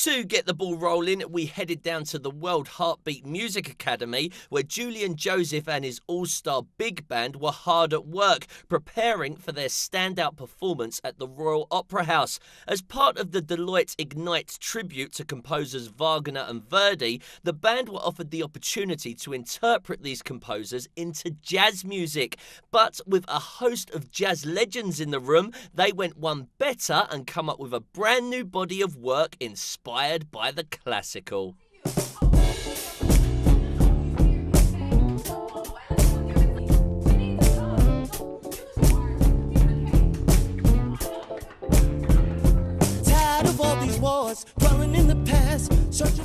To get the ball rolling, we headed down to the World Heartbeat Music Academy, where Julian Joseph and his all-star big band were hard at work, preparing for their standout performance at the Royal Opera House. As part of the Deloitte Ignite tribute to composers Wagner and Verdi, the band were offered the opportunity to interpret these composers into jazz music. But with a host of jazz legends in the room, they went one better and come up with a brand new body of work inspired by the classical.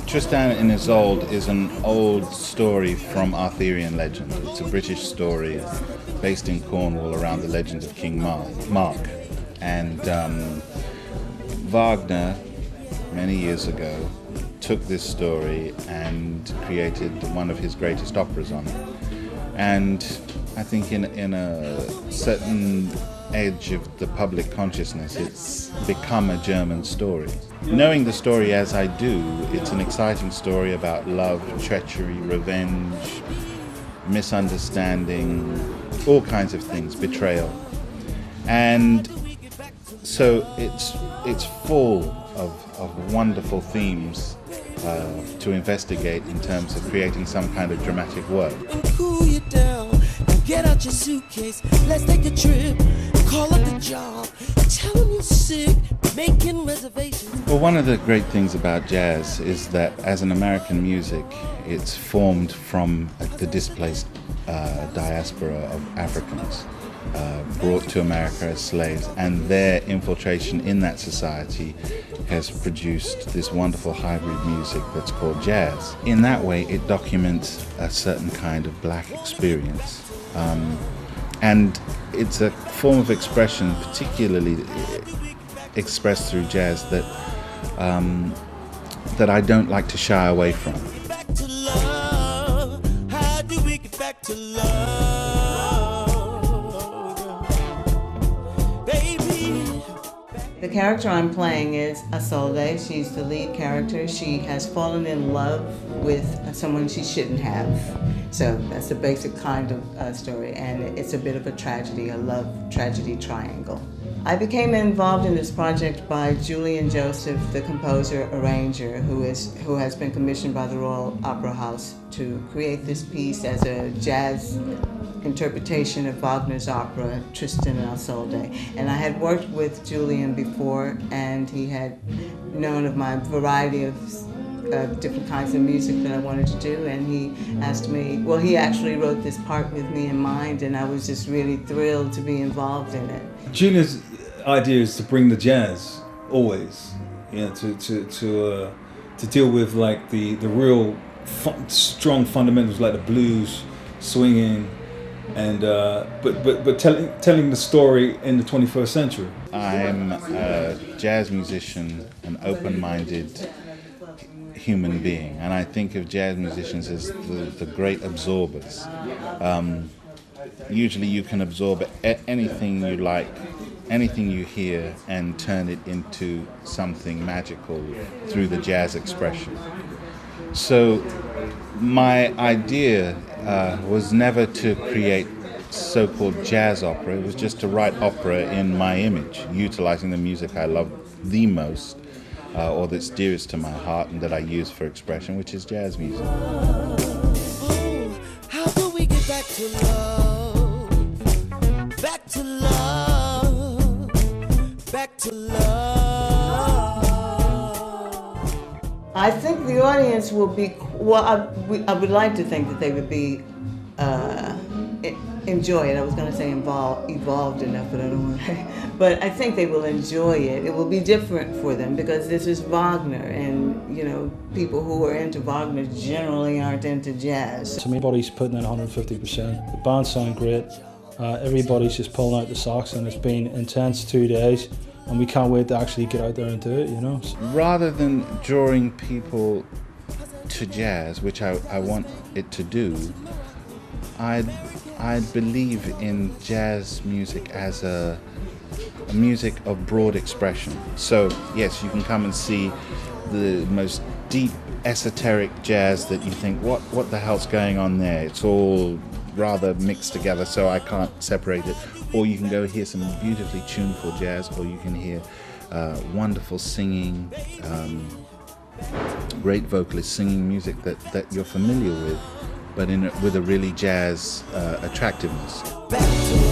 Tristan and Isolde is an old story from Arthurian legend. It's a British story based in Cornwall around the legend of King Mark. And Wagner, many years ago, took this story and created one of his greatest operas on it. And I think in a certain edge of the public consciousness, it's become a German story. Knowing the story as I do, it's an exciting story about love, treachery, revenge, misunderstanding, all kinds of things, betrayal. And so it's full of wonderful themes to investigate in terms of creating some kind of dramatic work. Cool you down, get out your suitcase, let's take a trip, call up the job, tell them you're sick, making reservations. Well, one of the great things about jazz is that as an American music, it's formed from the displaced diaspora of Africans. Brought to America as slaves, and their infiltration in that society has produced this wonderful hybrid music that's called jazz. In that way, it documents a certain kind of black experience, and it's a form of expression, particularly expressed through jazz, that I don't like to shy away from. Back to love, how do we get back to love? The character I'm playing is Isolde. She's the lead character. She has fallen in love with someone she shouldn't have. So that's the basic kind of story, and it's a bit of a tragedy, a love tragedy triangle. I became involved in this project by Julian Joseph, the composer arranger, who has been commissioned by the Royal Opera House to create this piece as a jazz interpretation of Wagner's opera Tristan and Isolde. And I had worked with Julian before, and he had known of my variety of different kinds of music that I wanted to do, and he asked me, well, he actually wrote this part with me in mind, and I was just really thrilled to be involved in it. Julian's idea is to bring the jazz always, to deal with like the real strong fundamentals like the blues, swinging, and but telling the story in the 21st century. I'm a jazz musician, an open-minded human being, and I think of jazz musicians as the great absorbers. Usually you can absorb anything you like, anything you hear, and turn it into something magical through the jazz expression. So my idea was never to create so-called jazz opera. It was just to write opera in my image, utilizing the music I love the most, or that's dearest to my heart and that I use for expression, which is jazz music. Oh, how do we get back to love? Back to love. Back to love. I think the audience will be, well, I would like to think that they would be enjoy it. I was going to say evolved enough, but I don't want to. But I think they will enjoy it. It will be different for them because this is Wagner, and people who are into Wagner generally aren't into jazz. So everybody's putting in 150%. The band sound great. Everybody's just pulling out the socks, and it's been intense 2 days, and we can't wait to actually get out there and do it. Rather than drawing people to jazz, which I want it to do, I'd I believe in jazz music as a music of broad expression. So yes, you can come and see the most deep esoteric jazz that you think, what the hell's going on there? It's all rather mixed together, so I can't separate it. Or you can go hear some beautifully tuneful jazz, or you can hear wonderful singing, great vocalists singing music that you're familiar with, but with a really jazz attractiveness. Back to